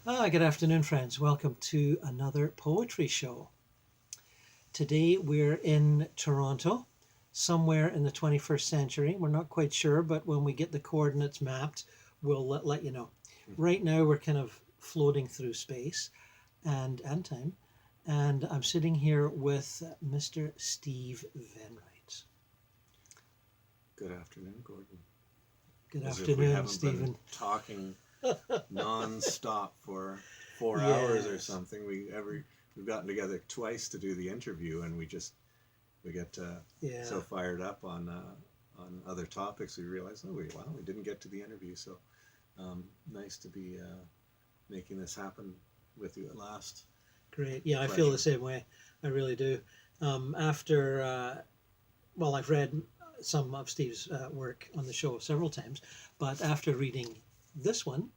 Good afternoon, friends. Welcome to another poetry show. Today we're in Toronto, somewhere in the 21st century. We're not quite sure, but when we get the coordinates mapped, we'll let you know. Right now we're kind of floating through space and time, and I'm sitting here with Mr. Steve Venright. Good afternoon, Gordon. Good As if we afternoon, haven't Stephen. been talking non-stop for 4 Yes. hours or something. We've gotten together twice to do the interview, and we get so fired up on other topics. We realize, we didn't get to the interview. So nice to be making this happen with you at last. Great. Yeah, Pleasure. I feel the same way. I really do. I've read some of Steve's work on the show several times, but after reading this one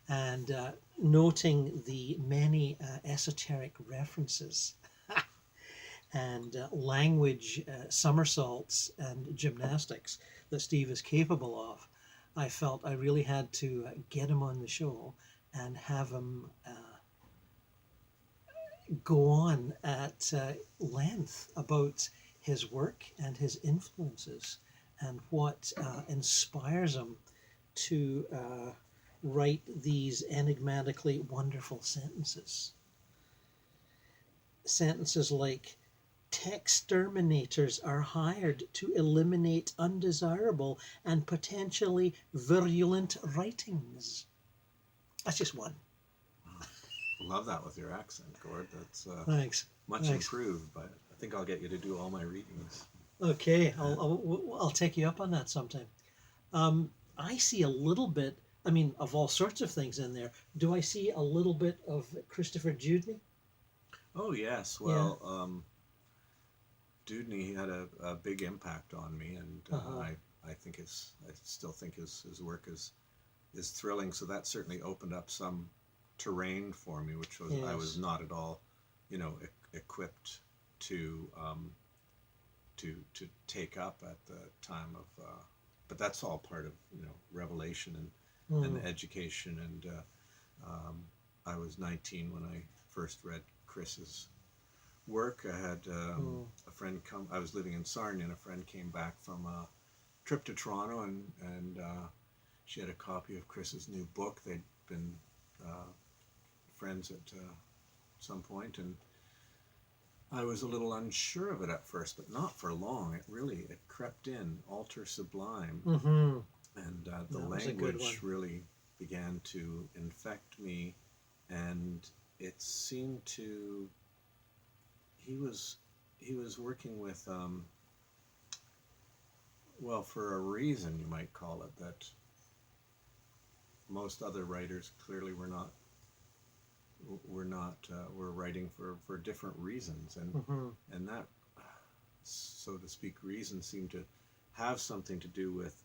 and noting the many esoteric references and language somersaults and gymnastics that Steve is capable of, I felt I really had to get him on the show and have him go on at length about his work and his influences and what inspires him to write these enigmatically wonderful sentences. Sentences like, "Texterminators are hired to eliminate undesirable and potentially virulent writings." That's just one. Love that with your accent, Gord. That's Thanks. much Thanks. improved, but I think I'll get you to do all my readings. Okay, I'll take you up on that sometime. I see a little bit, of all sorts of things in there. Do I see a little bit of Christopher Dewdney? Oh yes, well, Dewdney had a big impact on me, and I still think his work is thrilling. So that certainly opened up some terrain for me, which was I was not at all, equipped to take up at the time of. But that's all part of revelation and education. And I was 19 when I first read Chris's work. I had a friend come. I was living in Sarnia, and a friend came back from a trip to Toronto, and she had a copy of Chris's new book. They'd been friends at some point, and I was a little unsure of it at first, but not for long. It crept in, alter sublime, and the language really began to infect me, and it seemed to. He was working with for a reason you might call it, that most other writers clearly were writing for different reasons, and that, so to speak, reason seemed to have something to do with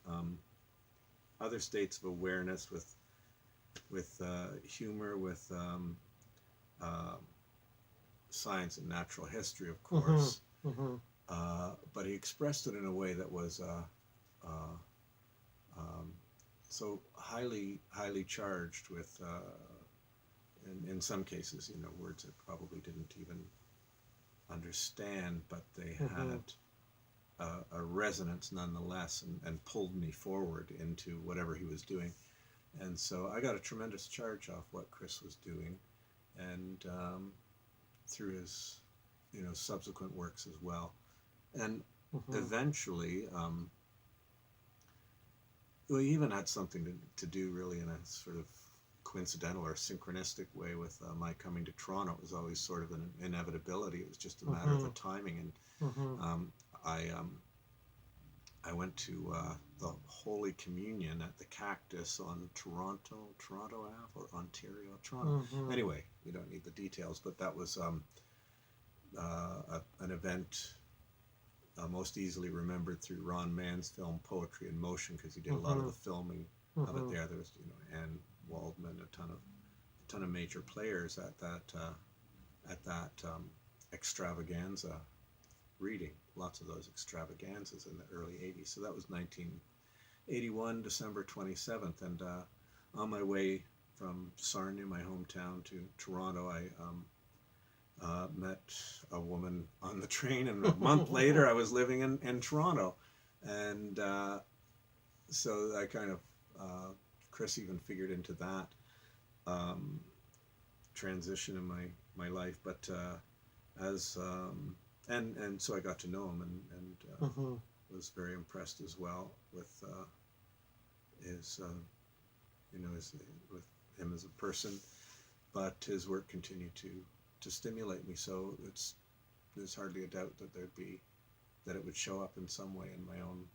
other states of awareness, with humor, with science and natural history, of course, but he expressed it in a way that was so highly charged with, in some cases, words that probably didn't even understand, but they had a resonance nonetheless, and pulled me forward into whatever he was doing. And so I got a tremendous charge off what Chris was doing, and through his subsequent works as well. And eventually we even had something to do really in a sort of coincidental or synchronistic way with my coming to Toronto. It was always sort of an inevitability. It was just a matter of the timing. And I went to the Holy Communion at the Cactus on Toronto Ave, or Ontario, Toronto. Anyway, we don't need the details, but that was an event most easily remembered through Ron Mann's film Poetry in Motion, because he did a lot of the filming of it there. There was Anne Waldman, a ton of major players at that extravaganza reading. Lots of those extravaganzas in the early 80s. So that was 1981, December 27th, and on my way from Sarnia, my hometown, to Toronto, I met a woman on the train, and a month later I was living in Toronto. And so I kind of, Chris even figured into that transition in my life. But and so I got to know him, and was very impressed as well with his, with him as a person. But his work continued to stimulate me. So there's hardly a doubt that it would show up in some way in my own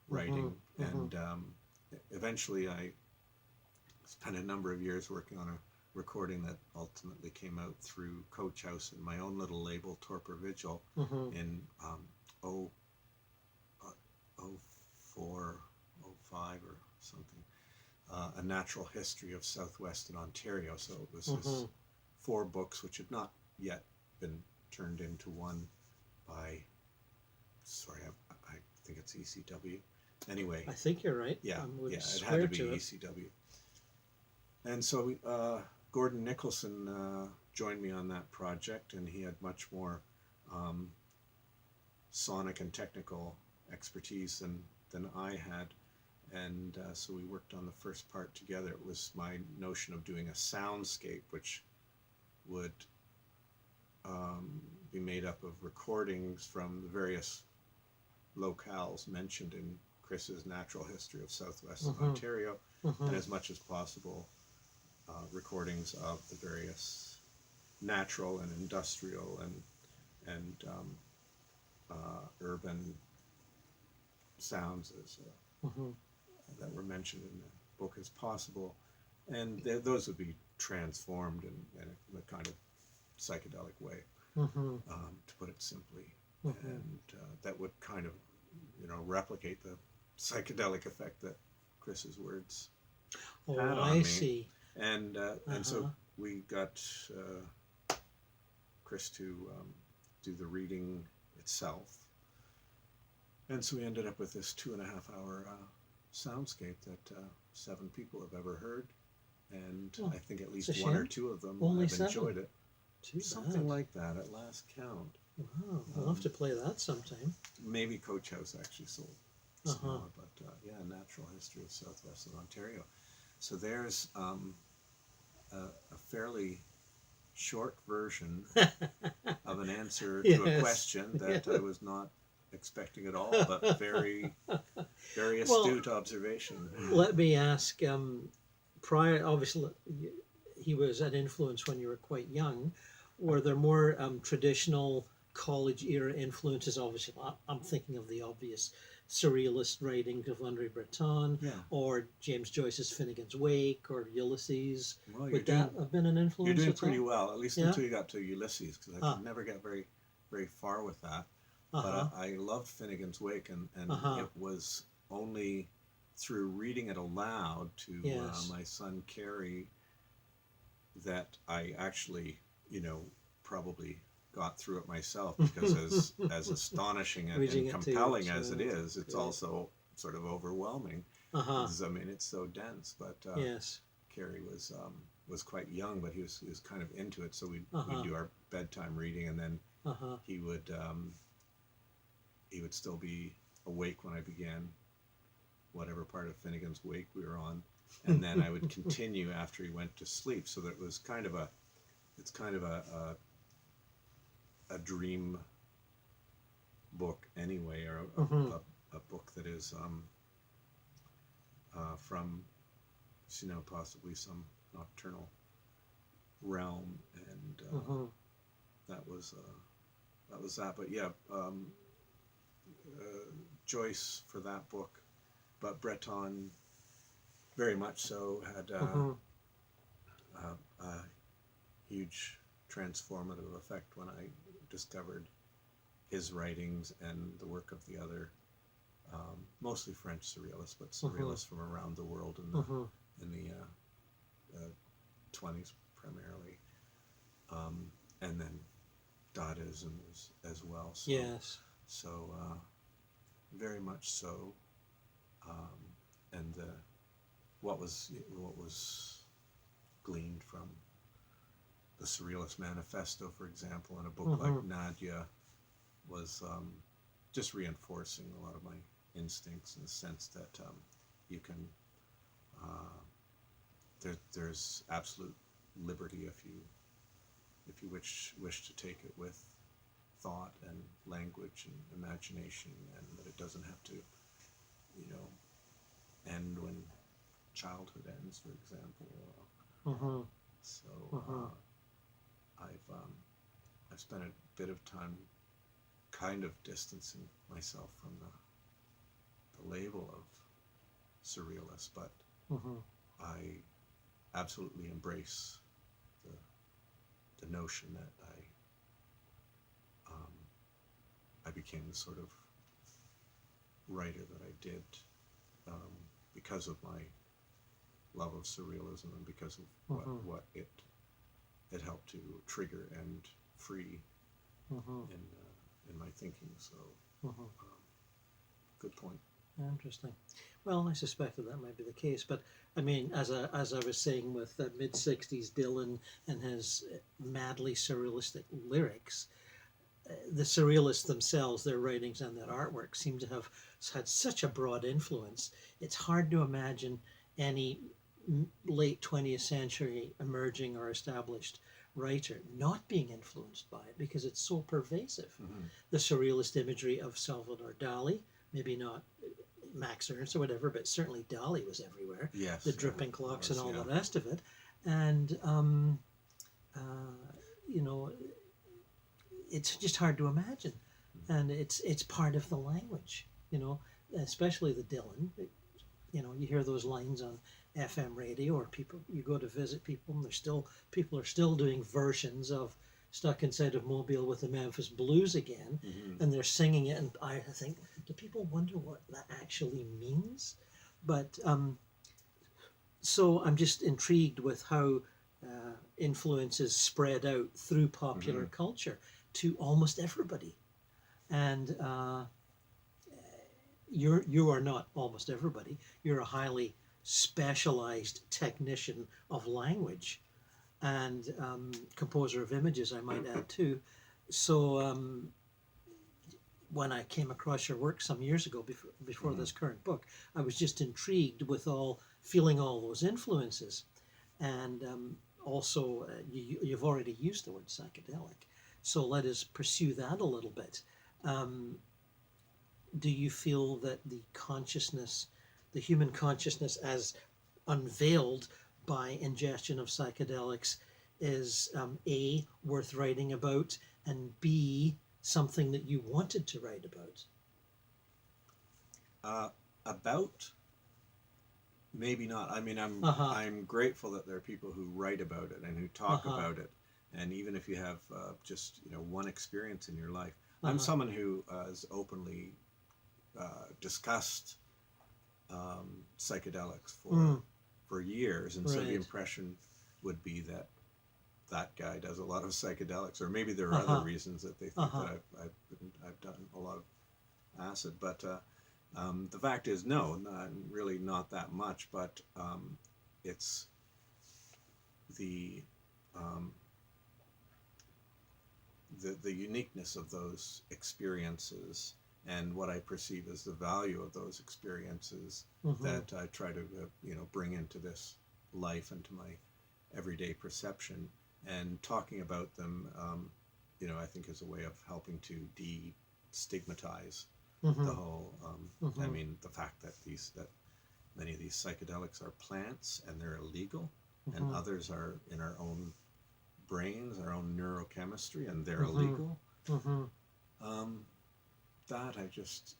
writing. And eventually I spent a number of years working on a recording that ultimately came out through Coach House and my own little label, Torpor Vigil, in 04, 05 or something, a natural history of southwestern Ontario. So it was this 4 books, which had not yet been turned into one by, sorry, I think it's ECW. Anyway. I think you're right. Yeah, it had to be ECW. And so Gordon Nicholson joined me on that project, and he had much more sonic and technical expertise than I had. And so we worked on the first part together. It was my notion of doing a soundscape, which would be made up of recordings from the various locales mentioned in Chris's Natural History of Southwestern Ontario, and as much as possible recordings of the various natural and industrial and urban sounds that were mentioned in the book as possible, and those would be transformed in a kind of psychedelic way, to put it simply, and that would kind of replicate the psychedelic effect that Chris's words had on me. See. And so we got Chris to do the reading itself, and so we ended up with this 2.5-hour soundscape that 7 people have ever heard, and I think at least 1 or 2 of them have enjoyed it. Something like that at last count. Wow, I'll have to play that sometime. Maybe Coach House actually sold some more, but Natural History of Southwestern Ontario. So there's a fairly short version of an answer to a question that I was not expecting at all, but very, very astute observation. Let me ask, prior, obviously, he was an influence when you were quite young. Were there more traditional college-era influences? Obviously, I'm thinking of the obvious surrealist writings of Andre Breton, or James Joyce's Finnegan's Wake, or Ulysses. Well, would that have been an influence? You're doing pretty well, at least until you got to Ulysses, because I could never get very, very far with that. But I loved Finnegan's Wake, and it was only through reading it aloud to my son Carrie that I actually, probably got through it myself, because as astonishing and compelling as it is, it's also sort of overwhelming. I mean, it's so dense. But Carrie was quite young, but he was kind of into it. So we'd do our bedtime reading, and then he would still be awake when I began whatever part of Finnegan's Wake we were on, and then I would continue after he went to sleep. So that it was kind of a dream book anyway, or a book that is from possibly some nocturnal realm, and that was that. But Joyce for that book, but Breton very much so had a huge transformative effect when I discovered his writings and the work of the other, mostly French surrealists, but surrealists from around the world in the 20s primarily, and then Dadaism as well. So, so very much so, and what was the Surrealist Manifesto, for example, and a book like Nadia was just reinforcing a lot of my instincts in the sense that you can, there's absolute liberty if you wish to take it with thought and language and imagination, and that it doesn't have to, you know, end when childhood ends, for example. So I've spent a bit of time kind of distancing myself from the label of surrealist, but I absolutely embrace the notion that I became the sort of writer that I did because of my love of surrealism and because of what it helped to trigger and free in my thinking. So, good point. Interesting. Well, I suspected that might be the case, but I mean, as I was saying, with mid-60s Dylan and his madly surrealistic lyrics, the surrealists themselves, their writings and their artwork seem to have had such a broad influence. It's hard to imagine any late 20th century emerging or established writer not being influenced by it, because it's so pervasive. The surrealist imagery of Salvador Dali, maybe not Max Ernst or whatever, but certainly Dali was everywhere. Yes. The dripping clocks and all the rest of it. And, you know, it's just hard to imagine. And it's part of the language, you know, especially the Dylan. You know, you hear those lines on FM radio, or you go to visit people, and people are still doing versions of Stuck Inside of Mobile with the Memphis Blues again, and they're singing it, and I think, do people wonder what that actually means? But so I'm just intrigued with how influences spread out through popular culture to almost everybody, and you are not almost everybody. You're a highly specialized technician of language and composer of images, I might add too. So when I came across your work some years ago, before this current book, I was just intrigued with feeling all those influences. And also, you've already used the word psychedelic, so let us pursue that a little bit. Do you feel that the human consciousness as unveiled by ingestion of psychedelics is A, worth writing about, and B, something that you wanted to write about? About? Maybe not. I mean, I'm grateful that there are people who write about it and who talk about it. And even if you have just one experience in your life, I'm someone who has openly discussed psychedelics for years, and so the impression would be that that guy does a lot of psychedelics, or maybe there are other reasons that they think that I've done a lot of acid. But the fact is, no, really not that much. But it's the uniqueness of those experiences and what I perceive as the value of those experiences that I try to bring into this life and to my everyday perception. And talking about them, I think is a way of helping to destigmatize the whole. I mean, the fact that many of these psychedelics are plants and they're illegal, and others are in our own brains, our own neurochemistry, and they're illegal. That I just,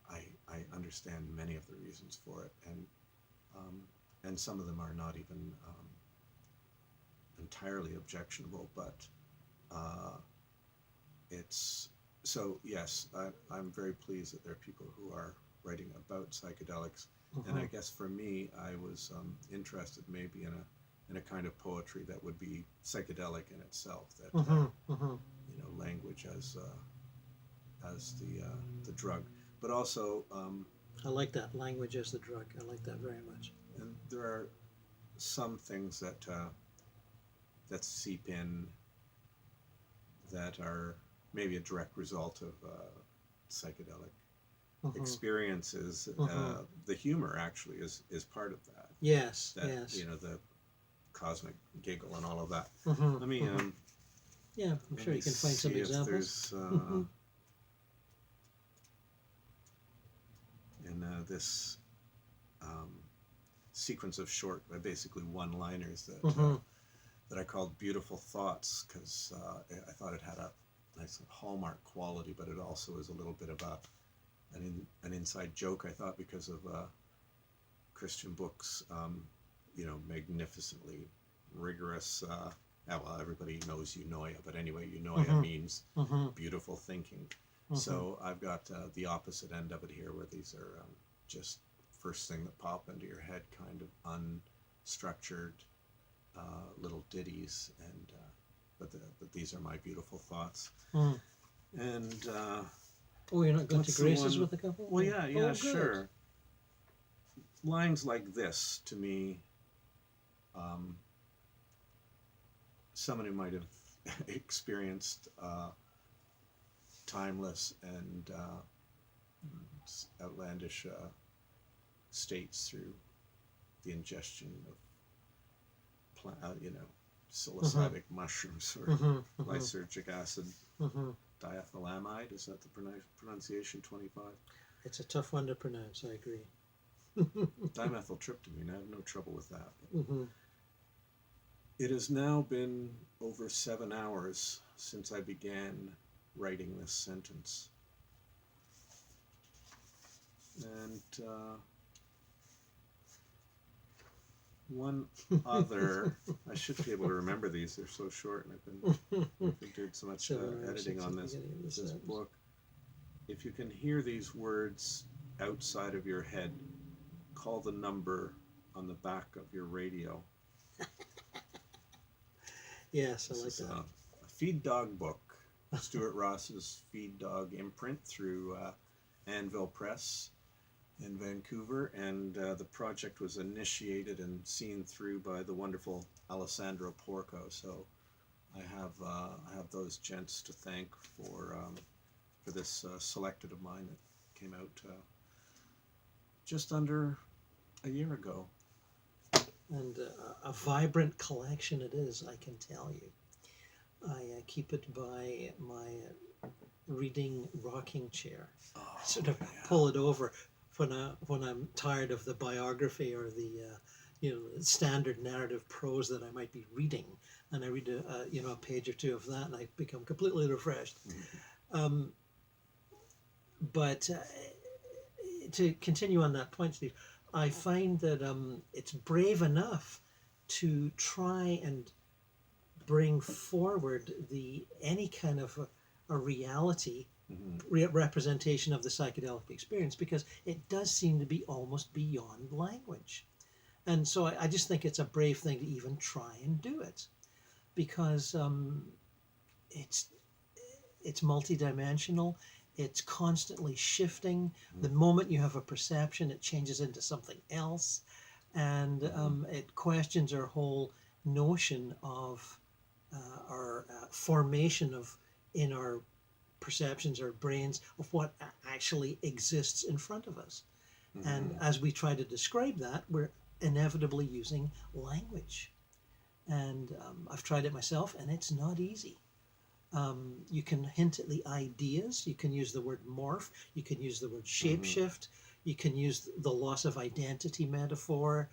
I understand many of the reasons for it, and some of them are not even entirely objectionable, but it's, so yes, I'm very pleased that there are people who are writing about psychedelics, and I guess for me, I was interested maybe in a kind of poetry that would be psychedelic in itself, that language as the drug, but also I like that, language as the drug. I like that very much. And there are some things that that seep in that are maybe a direct result of psychedelic experiences. The humor actually is part of that. Yes, That, yes. you know, the cosmic giggle and all of that. Mm-hmm. Let me yeah, I'm sure you can find some see if examples. there's in this sequence of short, basically one-liners that I called Beautiful Thoughts, because I thought it had a nice hallmark quality, but it also is a little bit of an inside joke, I thought, because of Christian books, you know, magnificently rigorous. Well, everybody knows eunoia, but anyway, eunoia means beautiful thinking. So I've got the opposite end of it here, where these are just first thing that pop into your head, kind of unstructured little ditties, and but these are my beautiful thoughts. And oh, you're not going to what's the graces one- with a couple? well, yeah, Oh, good. sure. Lines like this, to me, someone who might have experienced timeless and outlandish states through the ingestion of, you know, psilocybin mushrooms or lysergic acid diethylamide. Is that the pronunciation? 25. It's a tough one to pronounce. I agree. Dimethyltryptamine. I have no trouble with that. It has now been over 7 hours since I began writing this sentence. And one other, I should be able to remember these, they're so short, and I've been doing so much editing on this book. If you can hear these words outside of your head, call the number on the back of your radio. Yes, I This like is that. a feed dog book, Stuart Ross's Feed Dog imprint through Anvil Press in Vancouver, and the project was initiated and seen through by the wonderful Alessandro Porco. So I have those gents to thank for this selected of mine that came out just under a year ago. And a vibrant collection it is, I can tell you. I keep it by my reading rocking chair. I sort of pull it over when I'm tired of the biography or the you know, standard narrative prose that I might be reading, and I read a page or two of that, and I become completely refreshed. But to continue on that point, Steve, I find that it's brave enough to try and bring forward any kind of a reality representation of the psychedelic experience, because it does seem to be almost beyond language. And so I just think it's a brave thing to even try and do it, because it's multidimensional. It's constantly shifting. The moment you have a perception, it changes into something else. And it questions our whole notion of our formation in our perceptions, our brains, of what actually exists in front of us. And as we try to describe that, we're inevitably using language. And I've tried it myself, and it's not easy. You can hint at the ideas. You can use the word morph. You can use the word shapeshift. You can use the loss of identity metaphor.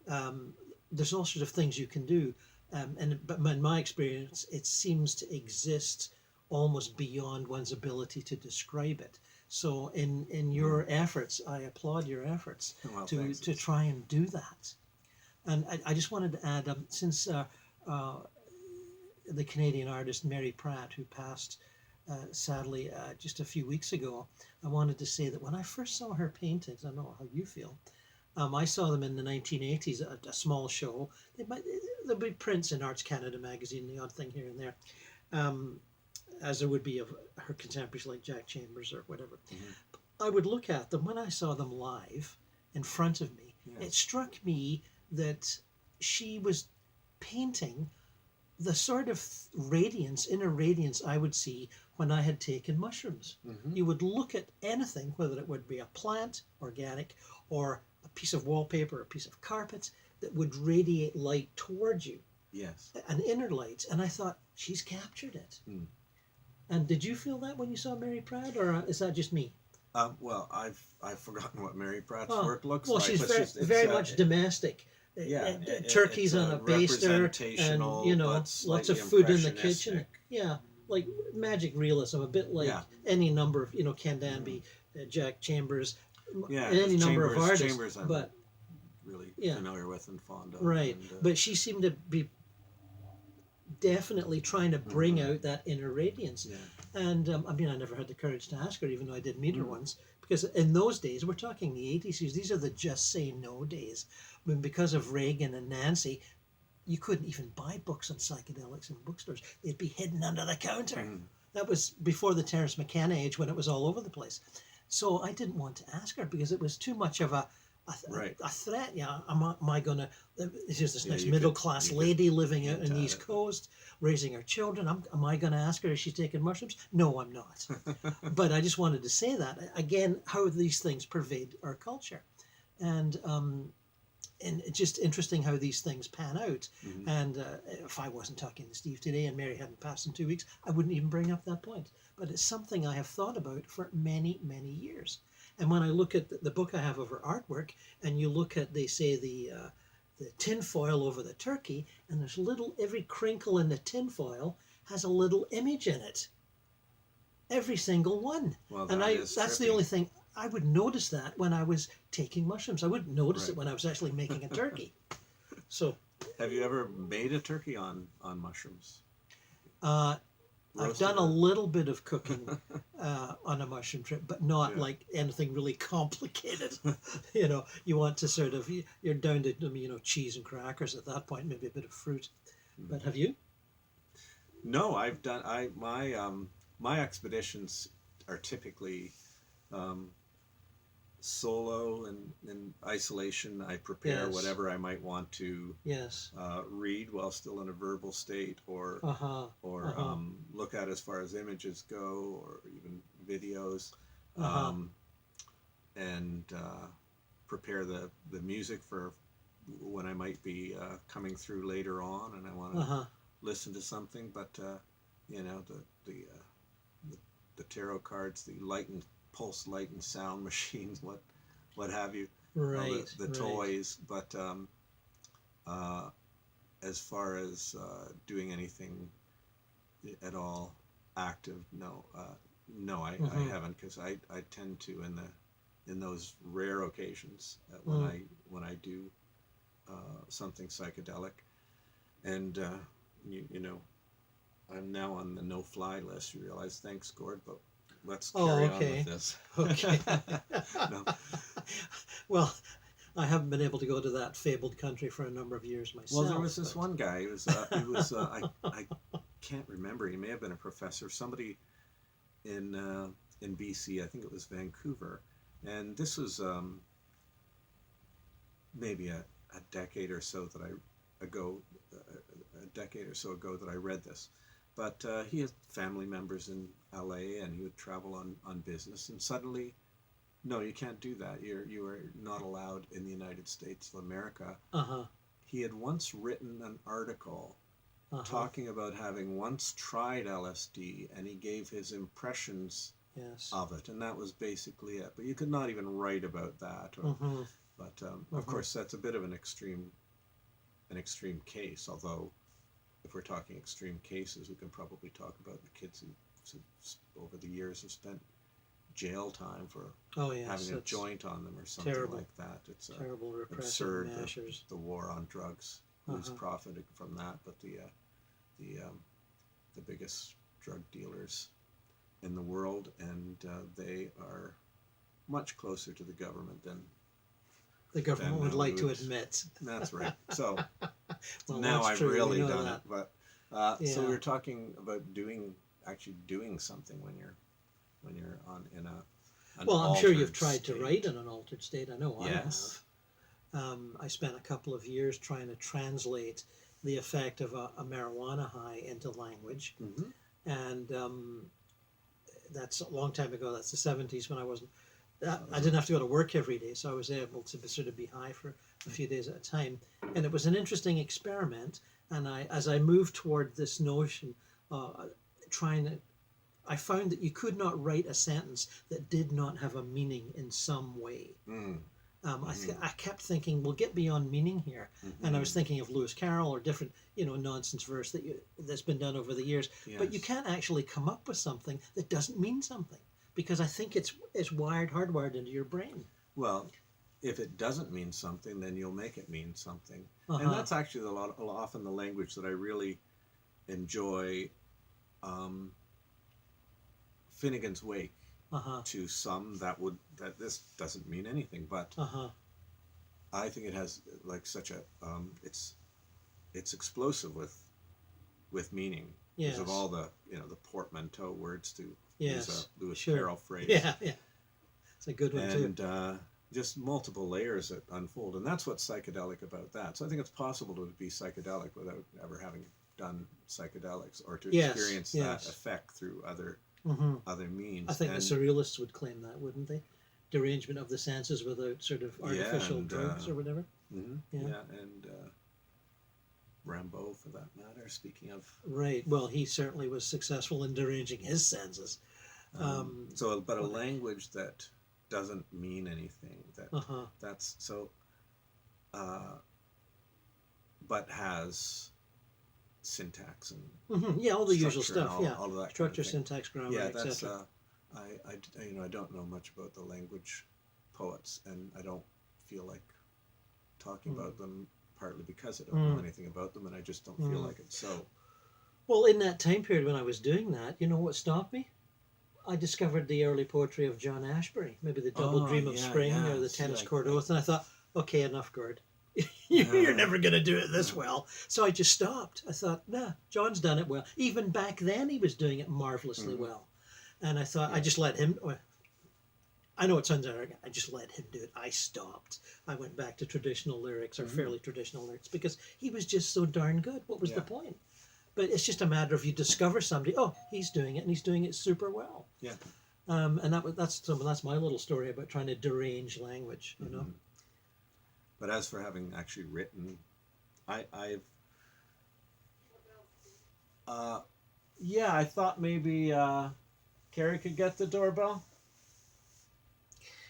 There's all sorts of things you can do. But in my experience, it seems to exist almost beyond one's ability to describe it. So in your efforts, I applaud your efforts to try and do that. And I just wanted to add, since the Canadian artist Mary Pratt, who passed sadly just a few weeks ago, I wanted to say that when I first saw her paintings, I don't know how you feel, I saw them in the 1980s at a small show. There'll be prints in Arts Canada magazine, the odd thing here and there, as there would be of her contemporaries like Jack Chambers or whatever. I would look at them. When I saw them live in front of me, it struck me that she was painting the sort of radiance, inner radiance I would see when I had taken mushrooms. Mm-hmm. You would look at anything, whether it would be a plant, organic, or a piece of wallpaper, a piece of carpet, that would radiate light towards you, Yes. an inner light. And I thought, she's captured it. Mm. And did you feel that when you saw Mary Pratt, or is that just me? Well, I've forgotten what Mary Pratt's Oh, work looks well, like. she's but very much domestic. Yeah, Turkeys it's on a baster, and but lots of slightly food in the kitchen. impressionistic. Yeah, like magic realism, a bit like Yeah. any number of Ken Danby, Jack Chambers, Yeah, any number of artists. Chambers I'm but really Yeah. familiar with and fond of. right, And, but she seemed to be definitely trying to bring out that inner radiance. yeah. And I mean, I never had the courage to ask her, even though I did meet her once, because in those days, we're talking the 80s, these are the just say no days. I mean, because of Reagan and Nancy, you couldn't even buy books on psychedelics in bookstores. They'd be hidden under the counter. That was before the Terence McKenna age, when it was all over the place. So I didn't want to ask her because it was too much of a Right. threat. Yeah, am I going to? Here's this Yeah, nice you middle could- class you could lady living out hint in the at East it. Coast, raising her children. Am I going to ask her if she's taking mushrooms? No, I'm not. But I just wanted to say that again, how these things pervade our culture, and it's just interesting how these things pan out. Mhm. And if I wasn't talking to Steve today and Mary hadn't passed in 2 weeks, I wouldn't even bring up that point. But it's something I have thought about for many, many years. And when I look at the book I have of her artwork, and you look at, they say, the tin foil over the turkey, and there's every crinkle in the tin foil has a little image in it. Every single one. Well, And that's the trippy. only thing, I would notice that when I was taking mushrooms. I wouldn't notice Right. it when I was actually making a turkey. So Have you ever made a turkey on mushrooms? I've Roasted done a it? little bit of cooking on a mushroom trip, but not Yeah. like anything really complicated. You want to sort of, you're down to, cheese and crackers at that point, maybe a bit of fruit. But have you? No, I've done. My expeditions are typically solo and in isolation. I prepare Yes. whatever I might want to Yes. read while still in a verbal state, or Uh-huh. look at as far as images go, or even videos, Uh-huh. and prepare the music for when I might be coming through later on, and I want to Uh-huh. listen to something. But the tarot cards, the pulse light and sound machines, what have you, all Right. the right. toys. But as far as doing anything at all active, no, I Mhm. haven't, because I tend to, in those rare occasions when I do something psychedelic, and I'm now on the no-fly list. You realize? Thanks, Gord, but let's carry on okay. with this. Okay. No. Well, I haven't been able to go to that fabled country for a number of years myself. Well, there was this but- one guy. I can't remember. He may have been a professor. Somebody in BC. I think it was Vancouver, and this was maybe a decade or so ago that I read this. But he had family members in LA, and he would travel on business, and suddenly, no, you can't do that. You are not allowed in the United States of America. Uh-huh. He had once written an article Uh-huh. talking about having once tried LSD, and he gave his impressions Yes. of it, and that was basically it. But you could not even write about that. Mhm. But of course, that's a bit of an extreme case. Although, if we're talking extreme cases, we can probably talk about the kids who over the years have spent jail time for Oh yes. having a that's joint on them or something terrible. like that. It's Terrible repressive absurd. measures. The war on drugs. Who's Uh-huh. profiting from that? But the biggest drug dealers in the world, and they are much closer to the government than The government Then would like to would- admit. that's right. So Well, now that's I've true, we really know done that. it. But so Yeah. we were talking about actually doing something when you're in an Well, I'm sure you've altered tried to state. write in an altered state. I know Yes. I have. I spent a couple of years trying to translate the effect of a marijuana high into language. Mm-hmm. And that's a long time ago. That's the 70s when I wasn't. I didn't have to go to work every day, so I was able to sort of be high for a few days at a time. And it was an interesting experiment. And as I moved toward this notion, I found that you could not write a sentence that did not have a meaning in some way. I kept thinking, we'll get beyond meaning here. And I was thinking of Lewis Carroll or different, nonsense verse that's been done over the years. Yes. But you can't actually come up with something that doesn't mean something, because I think it's hardwired into your brain. Well, if it doesn't mean something, then you'll make it mean something. And that's actually often the language that I really enjoy. Finnegan's Wake. To some, that this doesn't mean anything, but I think it has like such a it's explosive with meaning. Yes. Because of all the the portmanteau words to yes. use a Lewis Sure. Carroll phrase. Yeah, it's a good one and just multiple layers that unfold, and that's what's psychedelic about that. So I think it's possible to be psychedelic without ever having done psychedelics, or to experience that effect through other means. I think the surrealists would claim that, wouldn't they? Derangement of the senses without sort of artificial drugs or whatever. And Rimbaud, for that matter, speaking of. Right. Well, he certainly was successful in deranging his senses. But a language that doesn't mean anything, that's so, but has syntax and all the usual stuff. All of that structure, kind of syntax, grammar, that's etc. I don't know much about the language poets, and I don't feel like talking about them, partly because I don't know anything about them, and I just don't feel like it. So, well, in that time period when I was doing that, you know what stopped me? I discovered the early poetry of John Ashbery, maybe the Double Dream of Spring or the Tennis Court Oath, and I thought, okay, enough, Gord. You're never going to do it this well. So I just stopped. I thought, nah, John's done it well. Even back then he was doing it marvelously well. And I thought, I just let him, I know it sounds arrogant, I just let him do it. I stopped. I went back to traditional lyrics, or fairly traditional lyrics, because he was just so darn good. What was the point? But it's just a matter of you discover somebody, he's doing it, and he's doing it super well. Yeah. And that's my little story about trying to derange language, you know. But as for having actually written, I thought maybe Carrie could get the doorbell.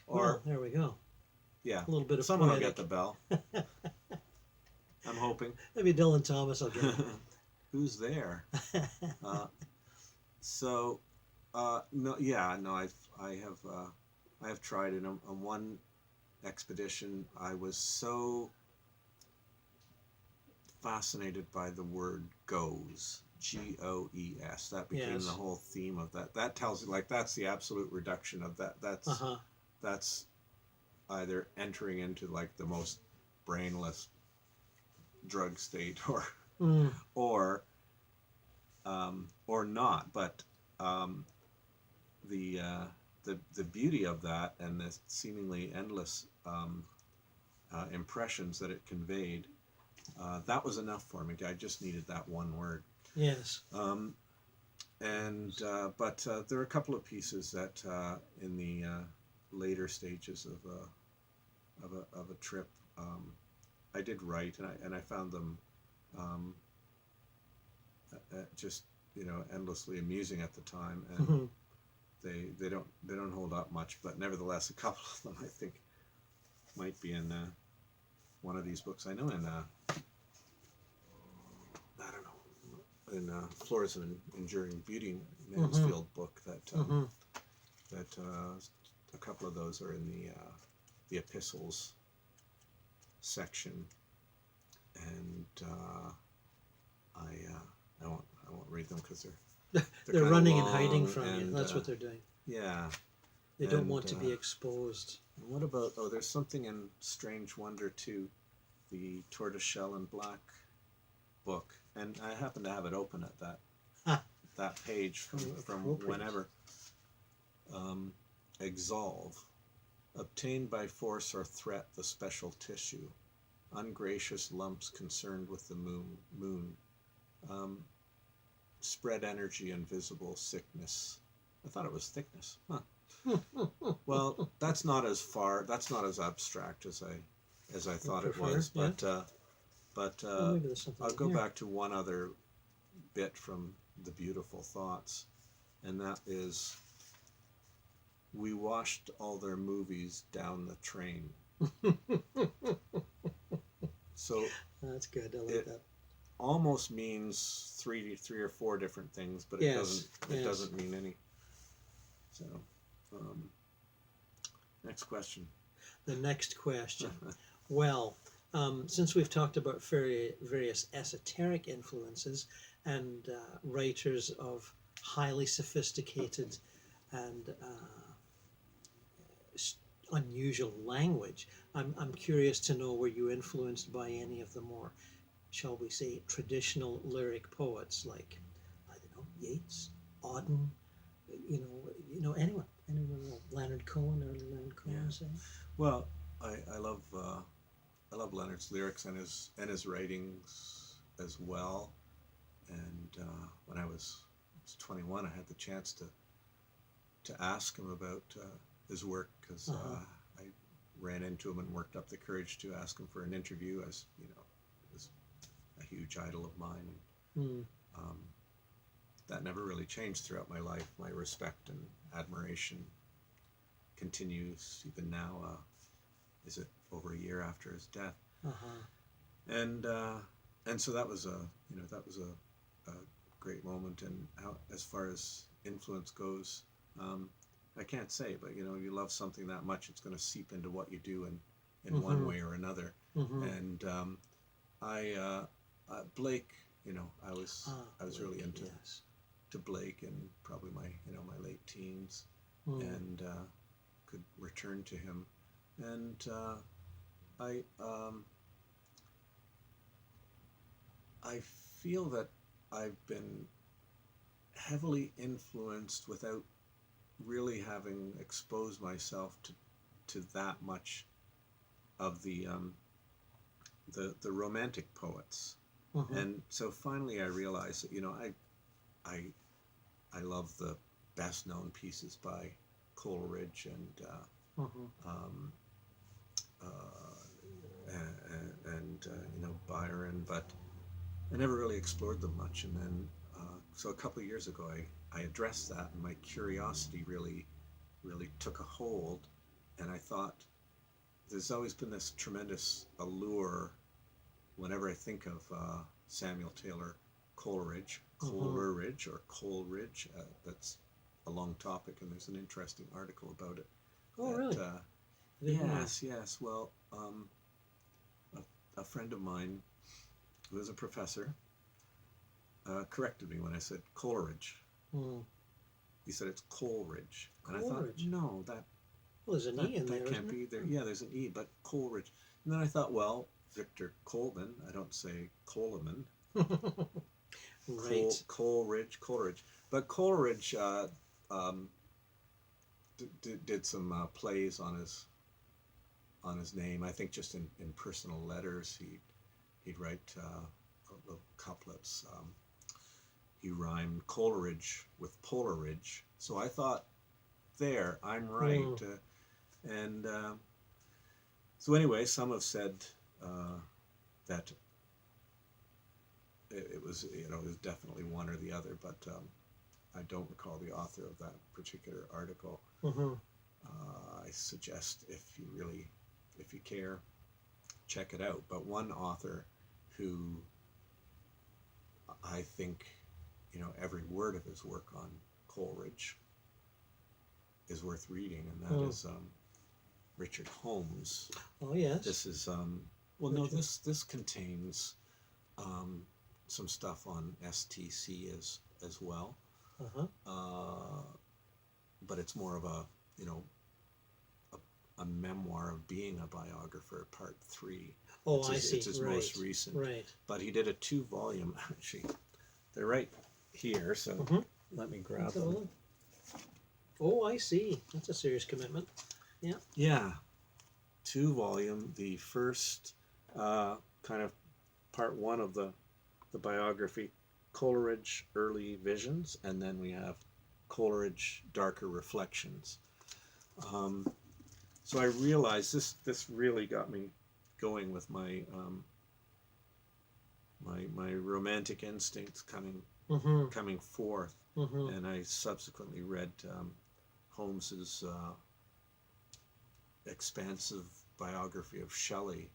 Or there we go. Yeah, a little bit of someone poetic. will get the bell. I'm hoping. Maybe Dylan Thomas will get it. Who's there? I have tried it on one expedition. I was so fascinated by the word goes, GOES. That became the whole theme of that. That tells you, like, that's the absolute reduction of that. That's either entering into like the most brainless drug state, or not. But the beauty of that, and the seemingly endless impressions that it conveyed, that was enough for me. I just needed that one word. Yes. But there are a couple of pieces that in the later stages of a trip, I did write, and I found them just endlessly amusing at the time, and they don't hold up much, but nevertheless, a couple of them I think might be in one of these books. I know in Floors of Enduring Beauty, Mansfield book, that a couple of those are in the epistles section, and I won't read them because they're running and hiding from you. That's what they're doing. Yeah. They don't want to be exposed. And what about, there's something in Strange Wonder too, the Tortoiseshell and Black book, and I happen to have it open at that page from whenever. Exsolve, obtained by force or threat the special tissue, ungracious lumps concerned with the moon. Spread energy, invisible sickness. I thought it was thickness. Huh. Well, that's not as abstract as I thought it was. Yeah. But Well, maybe there's something I'll in go here. back to one other bit from the Beautiful Thoughts, and that is, we watched all their movies down the train. So That's good. I like it that. almost means three or four different things, but Yes, it doesn't mean any. So, next question. The next question. Well, since we've talked about various esoteric influences and writers of highly sophisticated and unusual language, I'm curious to know, were you influenced by any of the more, shall we say, traditional lyric poets like, I don't know, Yeats, Auden, anyone, Leonard Cohen, early Leonard Cohen, Yeah. say? Well, I love Leonard's lyrics and his writings as well. And when I was 21, I had the chance to ask him about his work, because I ran into him and worked up the courage to ask him for an interview, as he was a huge idol of mine. And that never really changed throughout my life. My respect and admiration continues even now. Is it over a year after his death? And so that was a great moment. And as far as influence goes, I can't say, but you love something that much, it's going to seep into what you do in one way or another. And Blake, I was really into Blake in probably my late teens, and could return to him. And I feel that I've been heavily influenced without really having exposed myself to that much of the romantic poets. And so finally I realized that I love the best known pieces by Coleridge and Byron, but I never really explored them much. And then so a couple of years ago I addressed that, and my curiosity really took a hold. And I thought, there's always been this tremendous allure whenever I think of Samuel Taylor Coleridge, Coleridge or Coleridge. That's a long topic, and there's an interesting article about it. Oh, that, really? Yes. Well, a friend of mine who is a professor corrected me when I said Coleridge. He said it's Coleridge. And I thought, no, that there's an E in there, can't be there. Yeah, there's an E, but Coleridge. And then I thought, well, Victor Coleman, I don't say Coleman. Right. Coleridge. But Coleridge did some plays on his name. I think just in personal letters, he'd write little couplets. He rhymed Coleridge with Polaridge. So I thought, there, I'm right. And so anyway, some have said that it was definitely one or the other, but I don't recall the author of that particular article. I suggest, if you care, check it out. But one author who I think every word of his work on Coleridge is worth reading, and that is Richard Holmes. Oh, yes. This is this contains some stuff on STC as well. But it's more of a memoir of being a biographer, part 3. I see. It's his most recent. Right. But he did a 2-volume. Actually, they're right here, so let me grab them. Oh, I see. That's a serious commitment. Yeah. Yeah. 2-volume. The first kind of part one of the biography, Coleridge Early Visions, and then we have Coleridge Darker Reflections. So I realized this really got me going with my my romantic instincts coming forth, and I subsequently read Holmes's expansive biography of Shelley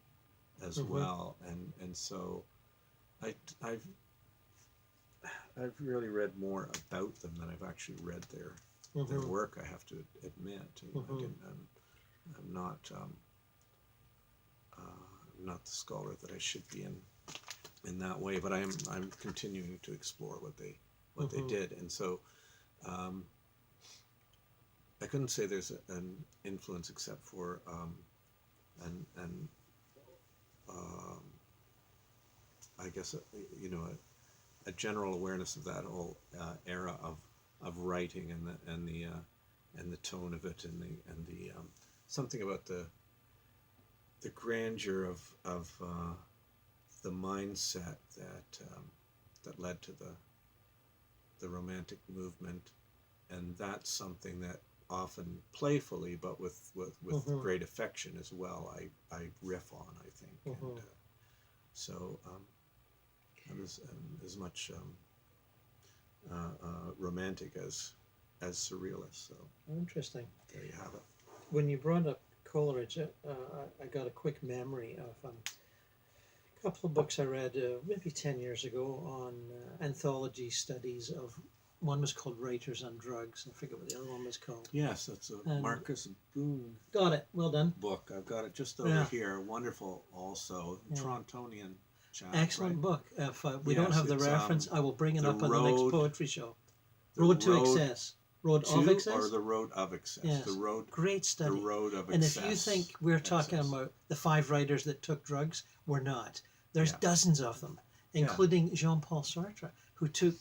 as well, and so I've really read more about them than I've actually read their work. I have to admit, I'm not not the scholar that I should be in that way, but I'm continuing to explore what they did, and so I couldn't say there's an influence except for I guess a general awareness of that whole era of writing and the tone of it and the something about the grandeur of the mindset that led to the romantic movement, and that's something that often playfully but with great affection as well I riff on, I think, and so I'm as much romantic as surrealist. So interesting. there you have it. When you brought up Coleridge, I got a quick memory of a couple of books I read maybe 10 years ago on anthology studies of. One was called Writers on Drugs. I forget what the other one was called. Yes, that's a Marcus Boone. Got it. Well done. Book. I've got it just over here. Wonderful, also. Torontonian chap. Excellent right? book. If we don't have the reference, I will bring it up on the next poetry show. The Road to Excess. Road of Excess? Or the Road of Excess. Yes. The road. Great study. The Road of and Excess. if you think we're talking about the 5 writers that took drugs, we're not. There's dozens of them, including Jean-Paul Sartre, who took...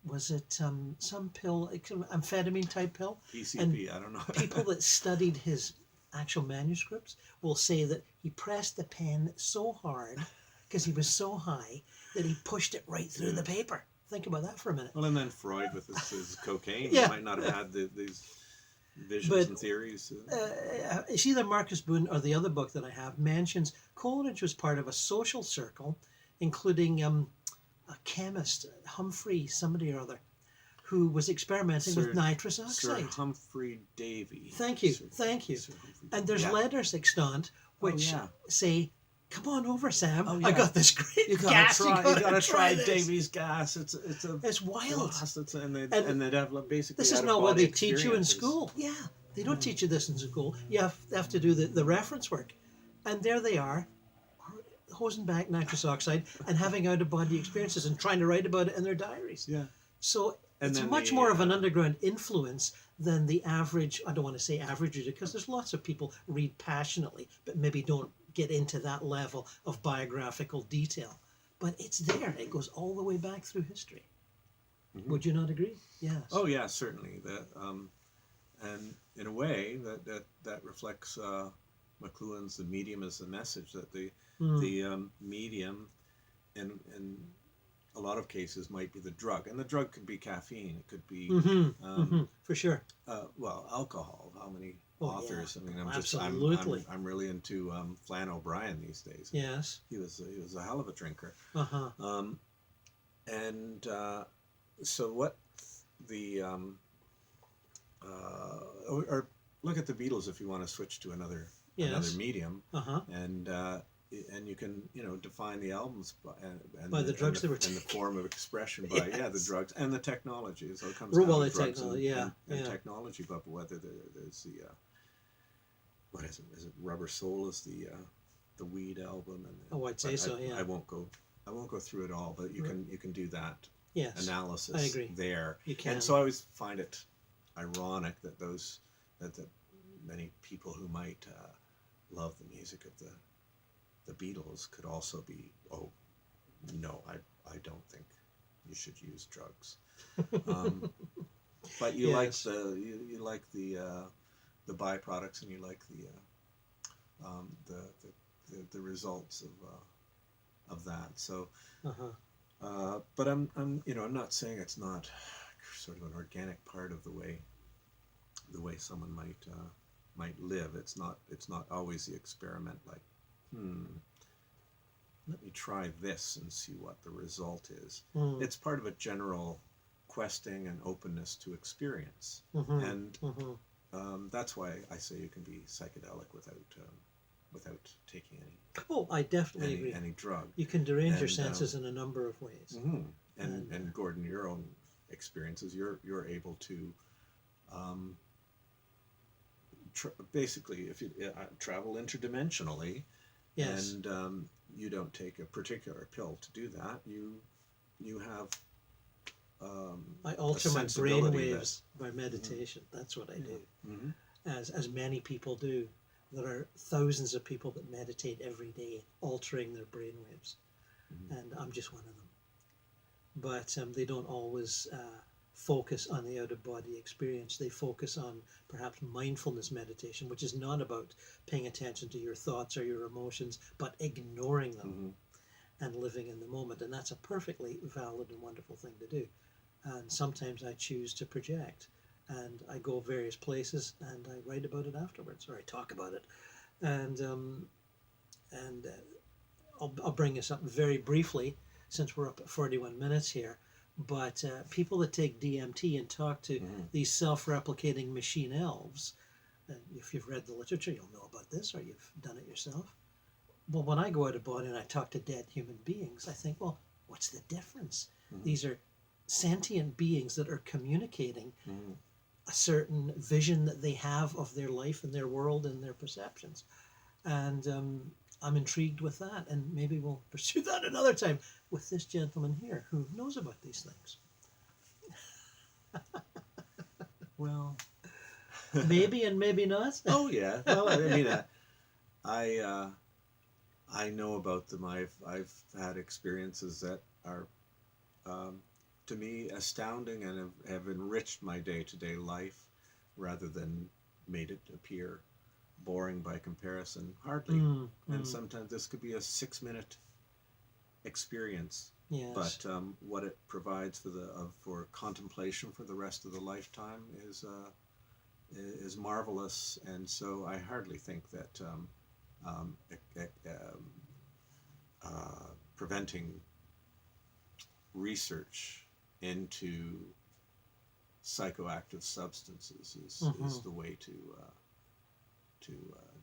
was it some pill, amphetamine type pill? PCP, I don't know. People that studied his actual manuscripts will say that he pressed the pen so hard because he was so high that he pushed it right through the paper. Think about that for a minute. Well, and then Freud with his cocaine, Yeah. he might not have had these visions and theories. It's either Marcus Boone or the other book that I have mentions Coleridge was part of a social circle, including a chemist, Humphrey somebody or other, who was experimenting with nitrous oxide. Sir Humphrey Davy. Thank you. And there's letters extant which say, "Come on over, Sam. I got this great gas. You gotta try this. Davy's gas. It's wild. Blast. And they have basically. This is not what they teach you in school. Yeah, they don't teach you this in school. You have to do the reference work, and there they are, hosing back nitrous oxide and having out-of-body experiences and trying to write about it in their diaries. Yeah. So it's much more of an underground influence than the average, I don't want to say average reader, because there's lots of people read passionately, but maybe don't get into that level of biographical detail. But it's there. It goes all the way back through history. Mm-hmm. Would you not agree? Yes. Oh, yeah, certainly. That, and in a way, that reflects McLuhan's The Medium as the Message, that the medium in a lot of cases might be the drug, and the drug could be caffeine, it could be for sure, well, alcohol. How many authors? Yeah. I mean, Absolutely. I'm really into Flann O'Brien these days. Yes, he was a hell of a drinker. And so what the or look at the Beatles if you want to switch to another medium, and you can define the albums by the drugs they were taking, and the form of expression by the drugs and the technology. So it comes down to the drugs technology, and technology, but whether there's the what is it? Is it Rubber Soul is the Weed album? And I'd say so. Yeah. I won't go through it all, but you can do that analysis. I agree. There. You can. And so I always find it ironic that that many people who might love the music of the Beatles could also be, no, I don't think you should use drugs. But you like the byproducts, and you like the the results of that. So, Uh-huh. but I'm not saying it's not sort of an organic part of the way someone might live. It's not always the experiment, like, let me try this and see what the result is. It's part of a general questing and openness to experience, and that's why I say you can be psychedelic without taking Oh, I definitely agree. any drug. You can derange your senses in a number of ways. And Gordon, your own experiences, you're able to basically, if you travel interdimensionally, Yes. and you don't take a particular pill to do that. You have I alter my brain waves by meditation. That's what I do. As many people do. There are thousands of people that meditate every day, altering their brain waves, and I'm just one of them. But they don't always focus on the out-of-body experience. They focus on perhaps mindfulness meditation, which is not about paying attention to your thoughts or your emotions, but ignoring them and living in the moment. And that's a perfectly valid and wonderful thing to do. And sometimes I choose to project, and I go various places and I write about it afterwards, or I talk about it. And I'll bring this up very briefly, since we're up at 41 minutes here. But people that take DMT and talk to these self-replicating machine elves, if you've read the literature, you'll know about this, or you've done it yourself. Well, when I go out of body and I talk to dead human beings, I think, well, what's the difference? These are sentient beings that are communicating a certain vision that they have of their life and their world and their perceptions. And I'm intrigued with that, and maybe we'll pursue that another time with this gentleman here who knows about these things. well, maybe and maybe not. Oh yeah. Well, I mean, I know about them. I've had experiences that are to me astounding and have enriched my day-to-day life rather than made it appear boring by comparison. Hardly. And sometimes this could be a 6-minute experience. Yes. But what it provides for contemplation for the rest of the lifetime is marvelous. And so I hardly think that preventing research into psychoactive substances is the way to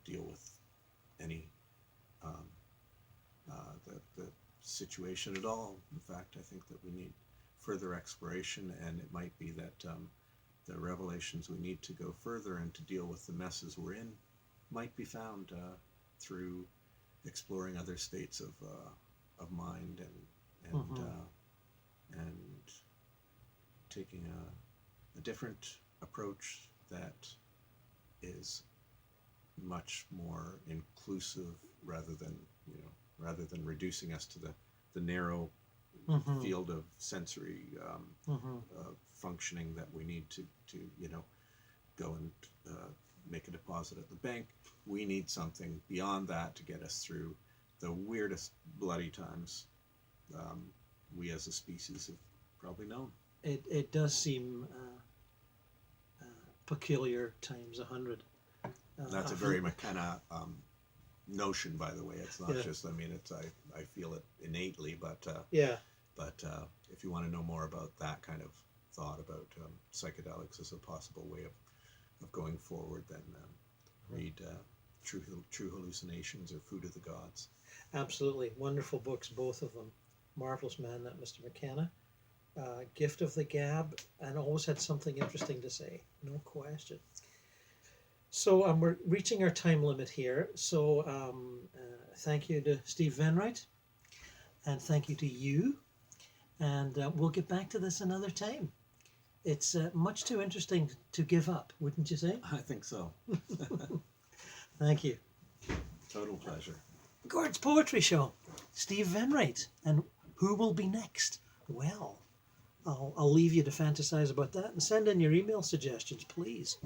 deal with any the situation at all. In fact, I think that we need further exploration, and it might be that the revelations we need to go further and to deal with the messes we're in might be found through exploring other states of mind and taking a different approach that is much more inclusive rather than reducing us to the narrow field of sensory functioning that we need to go and make a deposit at the bank. We need something beyond that to get us through the weirdest bloody times we as a species have probably known. It does seem peculiar times 100. That's a very McKenna notion, by the way. It's not just, I mean, it's I feel it innately, but if you want to know more about that kind of thought about psychedelics as a possible way of going forward, then read True Hallucinations or Food of the Gods. Absolutely. Wonderful books, both of them. Marvelous man, that Mr. McKenna. Gift of the Gab, and always had something interesting to say, no question. So we're reaching our time limit here. So thank you to Steve Venright, and thank you to you. And we'll get back to this another time. It's much too interesting to give up, wouldn't you say? I think so. Thank you. Total pleasure. Gord's Poetry Show. Steve Venright. And who will be next? Well, I'll leave you to fantasize about that and send in your email suggestions, please.